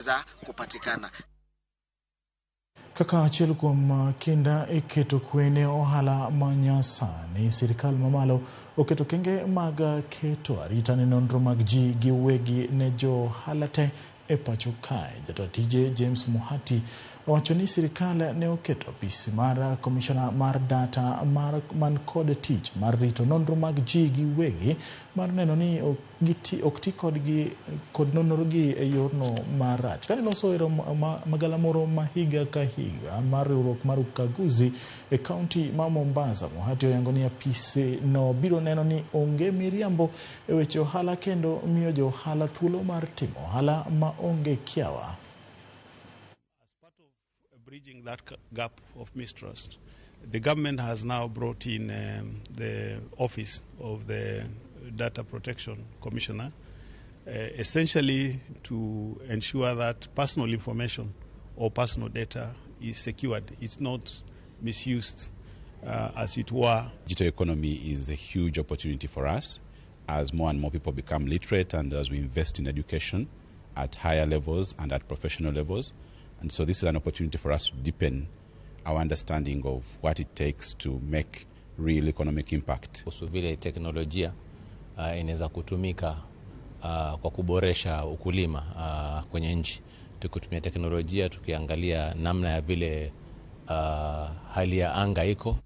za kupatikana. Kaka achiel kuom kinda keto kwene ohala manyasani, Sirkal mamalo oketo okenge mag keto arita ne nonro mag ji giwegi ne johala te e pachoka. Jatije James Muhati owacho ni Sirkal ne oketo opis mar komishona mar data man kod tich mar rito nonro mag ji giwegi mar neno ni ok ti kod nonro gi e yorno marach. Kane loso magala moro ma higa ka higa mar riwruok mar ukaguzi e kaunti ma Mombasa, Muhati oyango ni apisi no biro neno ni onge miriambo e weche ohala kendo miyo johala thuolo mar timo ohala ma onge kiawa. As part of bridging that gap of mistrust, the government has now brought in the office of the Data Protection Commissioner, essentially to ensure that personal information or personal data is secured. It's not misused, as it were. Digital economy is a huge opportunity for us as more and more people become literate and as we invest in education at higher levels and at professional levels. And so this is an opportunity for us to deepen our understanding of what it takes to make real economic impact. Kuhusu vile teknolojia inaweza kutumika kwa kuboresha ukulima kwenye nchi. Tukitumia teknolojia tukiangalia namna ya vile hali ya anga iko.